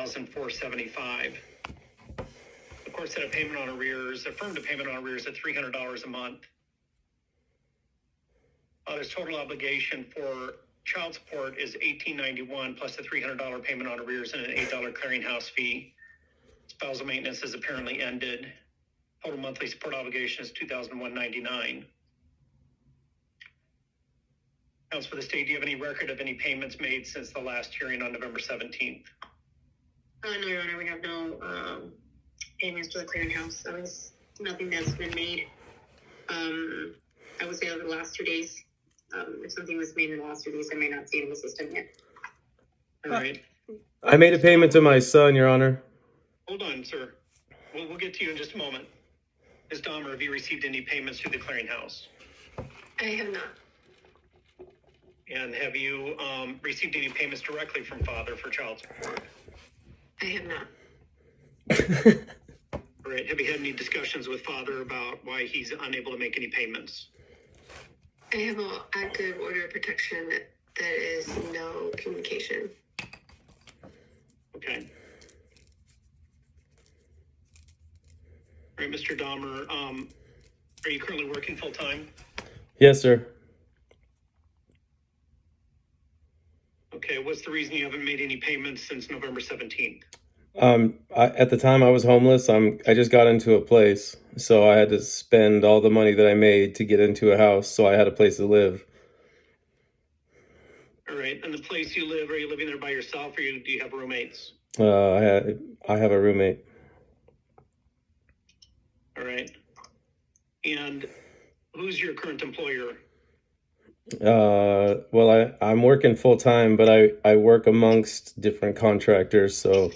$1,475. The court set a payment on arrears, affirmed a payment on arrears at $300 a month. There's total obligation for child support is $1,891 plus a $300 payment on arrears and an $8 clearinghouse fee. Spousal maintenance has apparently ended. Total monthly support obligation is $2,199. Counsel for the state, do you have any record of any payments made since the last hearing on November 17th? No, Your Honor, we have no payments to the clearinghouse. There was nothing that's been made. I would say over the last 2 days. If something was made in the last 2 days, I may not see it in the system yet. All right. I made a payment to my son, Your Honor. Hold on, sir. We'll get to you in just a moment. Ms. Dahmer, have you received any payments through the clearinghouse? I have not. And have you received any payments directly from father for child support? I have not. All right. Have you had any discussions with father about why he's unable to make any payments? I have an active order of protection that is no communication. Okay. All right, Mr. Dahmer, are you currently working full time? Yes, sir. Okay, what's the reason you haven't made any payments since November 17th? At the time I was homeless. I just got into a place, so I had to spend all the money that I made to get into a house, so I had a place to live. All right, and the place you live, are you living there by yourself, or do you have roommates? I have a roommate. All right, and who's your current employer? Well, I'm working full time, but I work amongst different contractors, so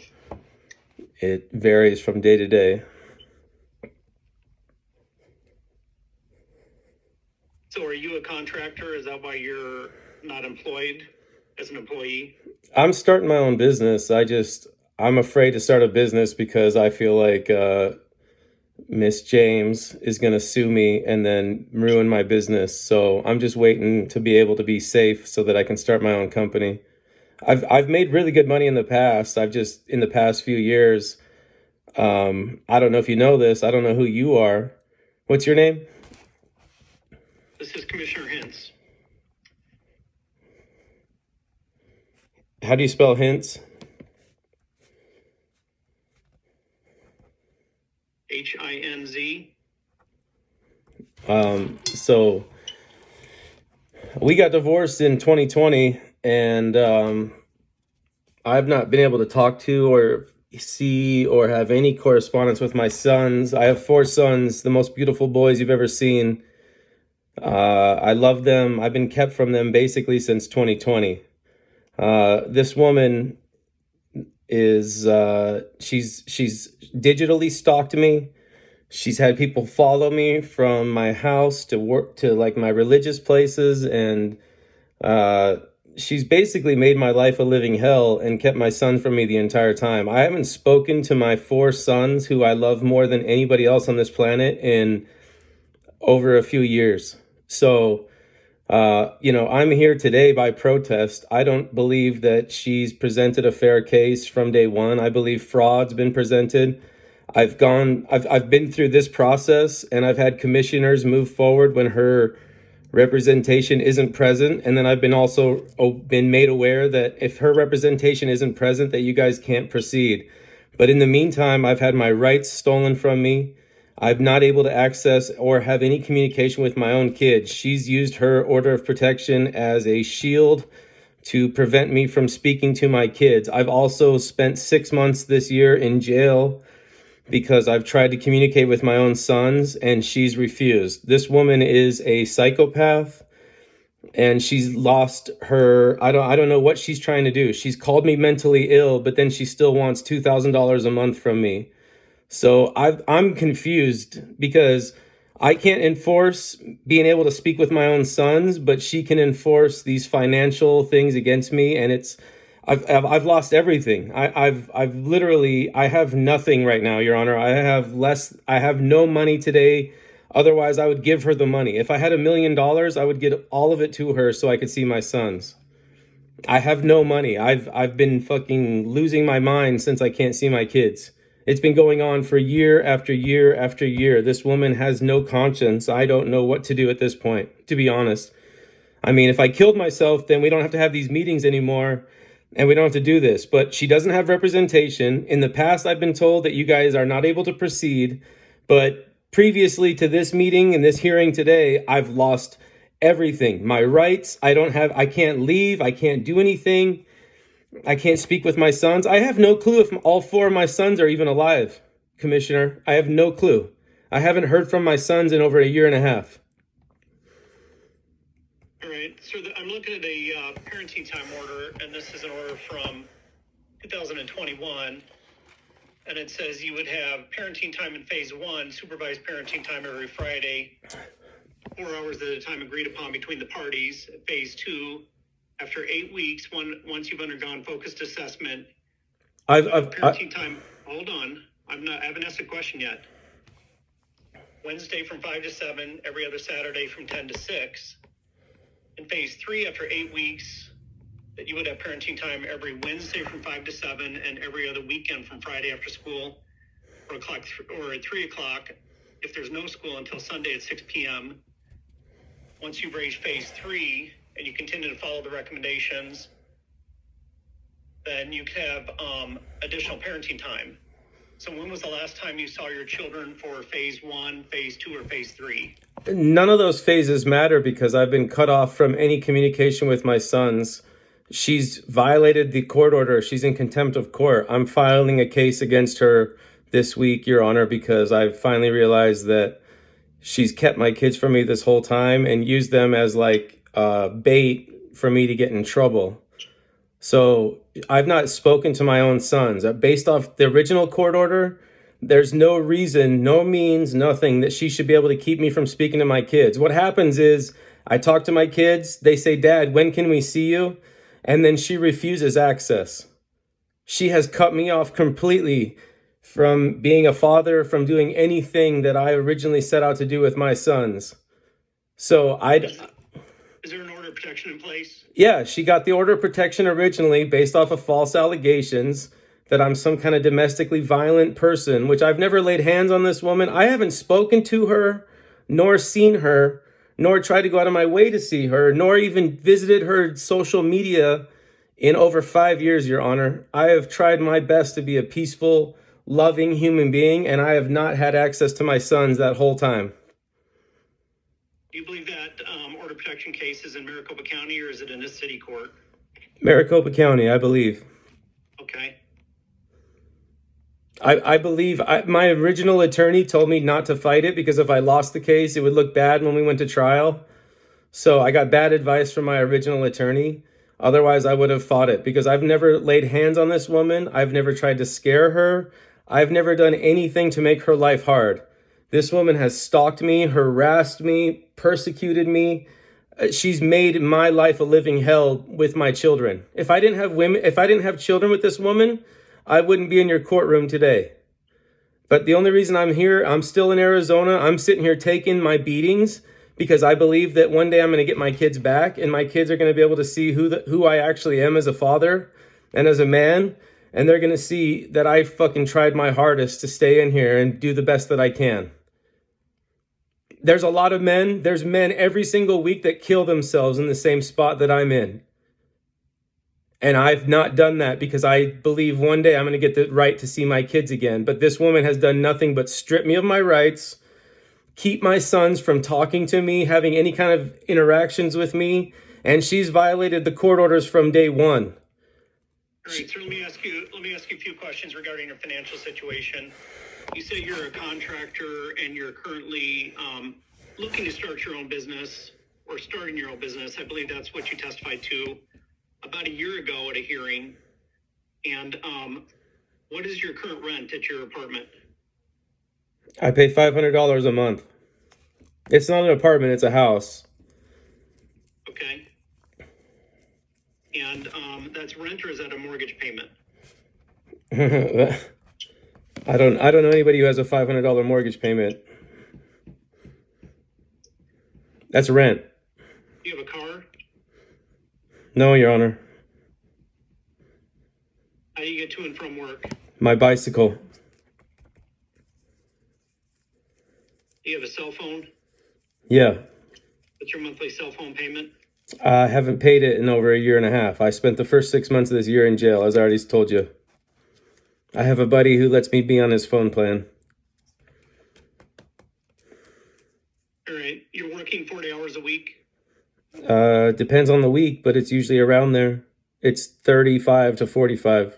it varies from day to day. So are you a contractor? Is that why you're not employed as an employee? I'm starting my own business. I'm afraid to start a business because I feel like Miss James is going to sue me and then ruin my business. So I'm just waiting to be able to be safe so that I can start my own company. I've made really good money in the past. In the past few years, I don't know if you know this. I don't know who you are. What's your name? This is Commissioner Hintz. How do you spell Hintz? Hinz. So we got divorced in 2020, and I've not been able to talk to or see or have any correspondence with my sons. I have 4 sons, the most beautiful boys you've ever seen. I love them. I've been kept from them basically since 2020. This woman is she's digitally stalked me. She's had people follow me from my house to work to like my religious places, and she's basically made my life a living hell and kept my son from me the entire time. I haven't spoken to my 4 sons, who I love more than anybody else on this planet, in over a few years. So, I'm here today by protest. I don't believe that she's presented a fair case from day one. I believe fraud's been presented. I've been through this process, and I've had commissioners move forward when her representation isn't present. And then I've been made aware that if her representation isn't present, that you guys can't proceed. But in the meantime, I've had my rights stolen from me. I'm not able to access or have any communication with my own kids. She's used her order of protection as a shield to prevent me from speaking to my kids. I've also spent 6 months this year in jail because I've tried to communicate with my own sons, and she's refused. This woman is a psychopath, and she's lost her, I don't know what she's trying to do. She's called me mentally ill, but then she still wants $2,000 a month from me. So I'm confused because I can't enforce being able to speak with my own sons, but she can enforce these financial things against me, and I've lost everything. I have nothing right now, Your Honor. I have no money today. Otherwise, I would give her the money. If I had $1 million, I would give all of it to her so I could see my sons. I have no money. I've been fucking losing my mind since I can't see my kids. It's been going on for year after year after year. This woman has no conscience. I don't know what to do at this point, to be honest. I mean, if I killed myself, then we don't have to have these meetings anymore and we don't have to do this. But she doesn't have representation. In the past, I've been told that you guys are not able to proceed. But previously to this meeting and this hearing today, I've lost everything. My rights, I can't leave. I can't do anything. I can't speak with my sons. I have no clue if all four of my sons are even alive, Commissioner. I have no clue. I haven't heard from my sons in over a year and a half. All right, so I'm looking at a parenting time order, and this is an order from 2021, and it says you would have parenting time in phase 1, supervised parenting time every Friday, 4 hours at a time agreed upon between the parties. Phase 2, after 8 weeks, once you've undergone focused assessment, parenting time. Hold on, I haven't asked a question yet. Wednesday from 5 to 7, every other Saturday from 10 to 6. In phase 3, after 8 weeks, that you would have parenting time every Wednesday from 5 to 7 and every other weekend from Friday after school or at 3 o'clock if there's no school until Sunday at 6 p.m. Once you've reached phase 3 and you continue to follow the recommendations, then you could have additional parenting time. So when was the last time you saw your children for phase 1, phase 2, or phase 3? None of those phases matter because I've been cut off from any communication with my sons. She's violated the court order. She's in contempt of court. I'm filing a case against her this week, Your Honor, because I've finally realized that she's kept my kids from me this whole time and used them as like bait for me to get in trouble. So I've not spoken to my own sons. Based off the original court order, there's no reason, no means, nothing that she should be able to keep me from speaking to my kids. What happens is I talk to my kids. They say, Dad, when can we see you? And then she refuses access. She has cut me off completely from being a father, from doing anything that I originally set out to do with my sons. So Is there an order of protection in place? Yeah, she got the order of protection originally based off of false allegations that I'm some kind of domestically violent person, which I've never laid hands on this woman. I haven't spoken to her, nor seen her, nor tried to go out of my way to see her, nor even visited her social media in over 5 years, Your Honor. I have tried my best to be a peaceful, loving human being, and I have not had access to my sons that whole time. Do you believe that order of protection case is in Maricopa County or is it in a city court? Maricopa County, I believe. Okay. I believe my original attorney told me not to fight it because if I lost the case, it would look bad when we went to trial. So I got bad advice from my original attorney. Otherwise, I would have fought it because I've never laid hands on this woman. I've never tried to scare her. I've never done anything to make her life hard. This woman has stalked me, harassed me, persecuted me. She's made my life a living hell with my children. If I didn't have children with this woman, I wouldn't be in your courtroom today. But the only reason I'm here, I'm still in Arizona. I'm sitting here taking my beatings because I believe that one day I'm going to get my kids back and my kids are going to be able to see who I actually am as a father and as a man. And they're going to see that I fucking tried my hardest to stay in here and do the best that I can. There's a lot of men. There's men every single week that kill themselves in the same spot that I'm in. And I've not done that because I believe one day I'm going to get the right to see my kids again. But this woman has done nothing but strip me of my rights, keep my sons from talking to me, having any kind of interactions with me. And she's violated the court orders from day one. All right, so let me ask you a few questions regarding your financial situation. You say you're a contractor and you're currently looking to start your own business or starting your own business. I believe that's what you testified to about a year ago at a hearing. And what is your current rent at your apartment? I pay $500 a month. It's not an apartment, it's a house. Okay. And that's rent or is that a mortgage payment? I don't know anybody who has a $500 mortgage payment. That's rent. Do you have a car? No, Your Honor. get to and from work? My bicycle. Do you have a cell phone? Yeah. What's your monthly cell phone payment? I haven't paid it in over a year and a half. I spent the first 6 months of this year in jail, as I already told you. I have a buddy who lets me be on his phone plan. All right. You're working 40 hours a week? Depends on the week, but it's usually around there. It's 35 to 45.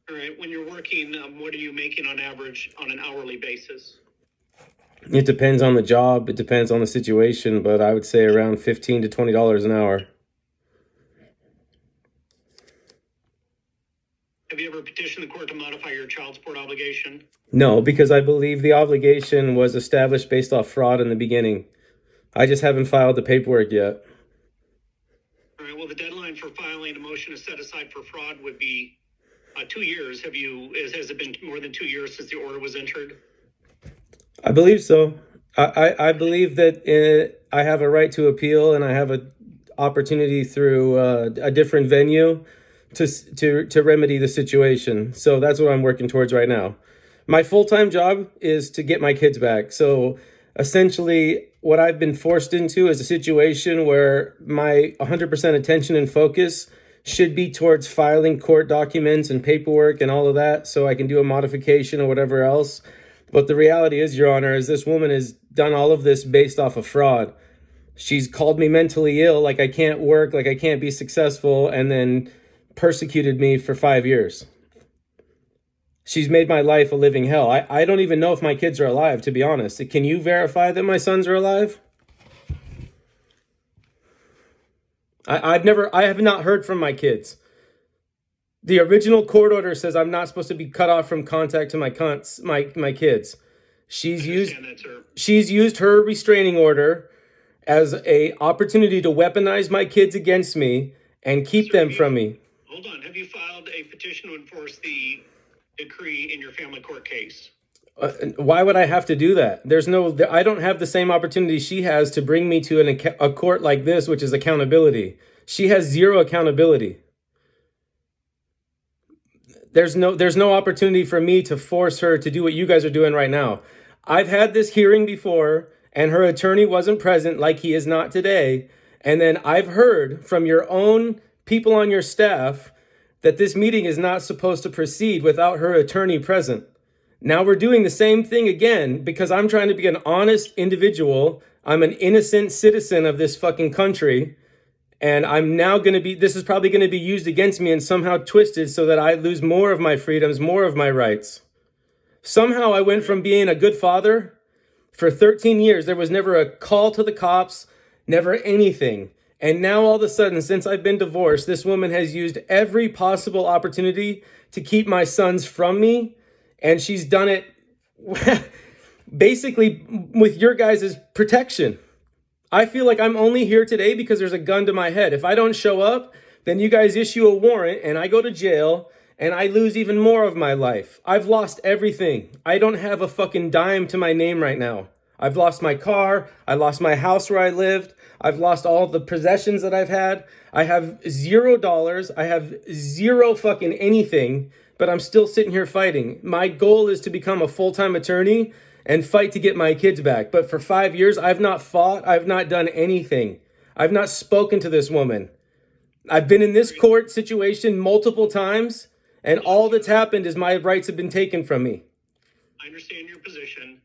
All right. When you're working, what are you making on average on an hourly basis? It depends on the job. It depends on the situation, but I would say around $15 to $20 an hour. Have you ever petitioned the court to modify your child support obligation? No, because I believe the obligation was established based off fraud in the beginning. I just haven't filed the paperwork yet. All right. Well, the deadline for filing a motion to set aside for fraud would be 2 years. Has it been more than 2 years since the order was entered? I believe so. I believe that I have a right to appeal, and I have an opportunity through a different venue to remedy the situation. So that's what I'm working towards right now. My full-time job is to get my kids back. So essentially, what I've been forced into is a situation where my 100% attention and focus should be towards filing court documents and paperwork and all of that, so I can do a modification or whatever else. But the reality is, Your Honor, is this woman has done all of this based off of fraud. She's called me mentally ill, like I can't work, like I can't be successful, and then persecuted me for 5 years. She's made my life a living hell. I don't even know if my kids are alive, to be honest. Can you verify that my sons are alive? I have not heard from my kids. The original court order says I'm not supposed to be cut off from contact to my kids. She's used her restraining order as a opportunity to weaponize my kids against me and keep them from me. Hold on. Have you filed a petition to enforce the decree in your family court case? Why would I have to do that? I don't have the same opportunity she has to bring me to a court like this, which is accountability. She has zero accountability. There's no opportunity for me to force her to do what you guys are doing right now. I've had this hearing before, and her attorney wasn't present like he is not today. And then I've heard from your own people on your staff that this meeting is not supposed to proceed without her attorney present. Now we're doing the same thing again because I'm trying to be an honest individual. I'm an innocent citizen of this fucking country. And this is probably going to be used against me and somehow twisted so that I lose more of my freedoms, more of my rights. Somehow I went from being a good father for 13 years. There was never a call to the cops, never anything. And now all of a sudden, since I've been divorced, this woman has used every possible opportunity to keep my sons from me. And she's done it basically with your guys' protection. I feel like I'm only here today because there's a gun to my head. If I don't show up, then you guys issue a warrant and I go to jail and I lose even more of my life. I've lost everything. I don't have a fucking dime to my name right now. I've lost my car. I lost my house where I lived. I've lost all the possessions that I've had. I have $0. I have zero fucking anything, but I'm still sitting here fighting. My goal is to become a full-time attorney and fight to get my kids back. But for 5 years, I've not fought. I've not done anything. I've not spoken to this woman. I've been in this court situation multiple times, and all that's happened is my rights have been taken from me. I understand your position.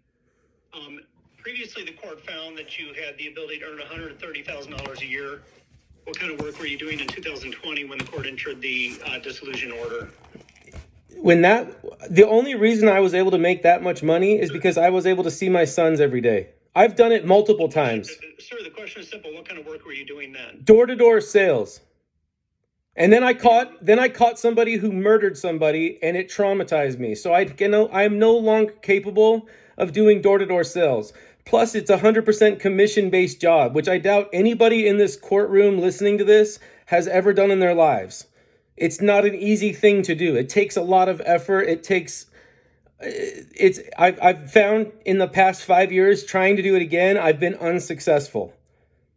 Previously, the court found that you had the ability to earn $130,000 a year. What kind of work were you doing in 2020 when the court entered the dissolution order? The only reason I was able to make that much money is because I was able to see my sons every day. I've done it multiple times. Sir, the question is simple. What kind of work were you doing then? Door-to-door sales. And then I caught somebody who murdered somebody, and it traumatized me. So I'm no longer capable of doing door-to-door sales. Plus, it's 100% commission-based job, which I doubt anybody in this courtroom listening to this has ever done in their lives. It's not an easy thing to do. It takes a lot of effort. I've found in the past 5 years trying to do it again, I've been unsuccessful.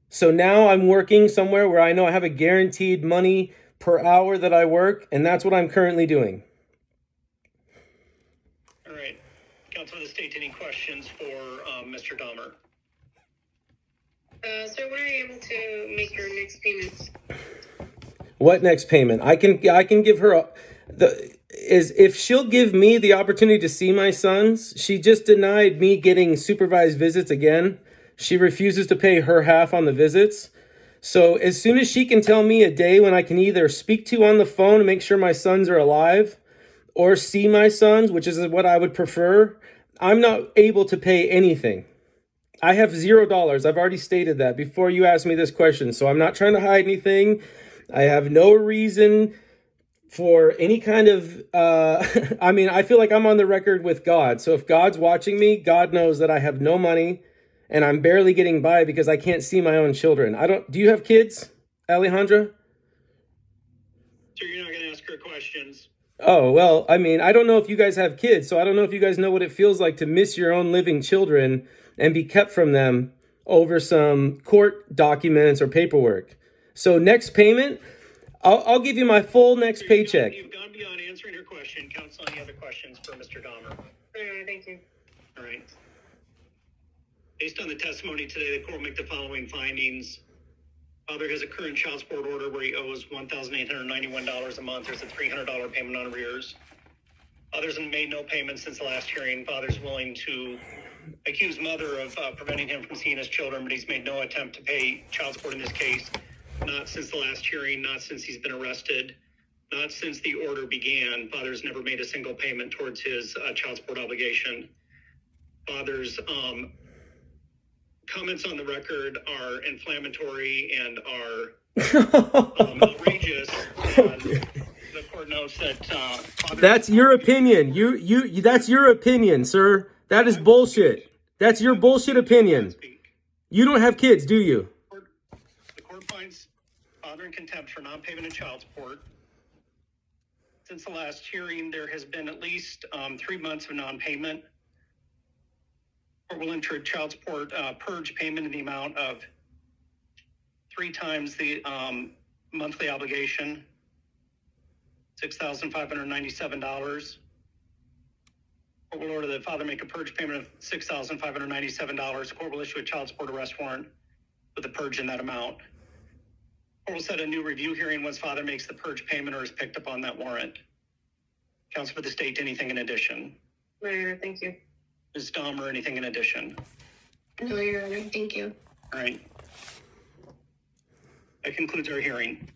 So now I'm working somewhere where I know I have a guaranteed money per hour that I work, and that's what I'm currently doing. All right. Council of the State, any questions for Mr. Dahmer? Sir, when are you able to make your next payments? What next payment? I can give her if she'll give me the opportunity to see my sons. She just denied me getting supervised visits again. She refuses to pay her half on the visits. So as soon as she can tell me a day when I can either speak to on the phone to make sure my sons are alive or see my sons, which is what I would prefer, I'm not able to pay anything. I have $0. I've already stated that before you asked me this question. So I'm not trying to hide anything. I have no reason for any kind of, I mean, I feel like I'm on the record with God. So if God's watching me, God knows that I have no money and I'm barely getting by because I can't see my own children. Do you have kids, Alejandra? So you're not going to ask her questions? Oh, well, I mean, I don't know if you guys have kids, so I don't know if you guys know what it feels like to miss your own living children and be kept from them over some court documents or paperwork. So next payment, I'll give you my full next paycheck. You've gone beyond answering her question. Council, any other questions for Mr. Dahmer? Thank you. All right. Based on the testimony today, the court will make the following findings. Father has a current child support order where he owes $1,891 a month. There's a $300 payment on arrears. Father's made no payments since the last hearing. Father's willing to accuse mother of preventing him from seeing his children, but he's made no attempt to pay child support in this case. Not since the last hearing, not since he's been arrested, not since the order began. Father's never made a single payment towards his child support obligation. Father's comments on the record are inflammatory and are outrageous. And the court knows that. That's your opinion. You. That's your opinion, sir. That is bullshit. That's your bullshit opinion. You don't have kids, do you? The court finds father in contempt for non-payment of child support. Since the last hearing, there has been at least 3 months of non-payment. Court will enter a child support purge payment in the amount of 3 times the monthly obligation, $6,597. Court will order that father make a purge payment of $6,597. Court will issue a child support arrest warrant with a purge in that amount. Court will set a new review hearing once father makes the purge payment or is picked up on that warrant. Counsel for the state, anything in addition? No, Your Honor, thank you. Ms. Dahmer, anything in addition? No, Your Honor, thank you. All right. That concludes our hearing.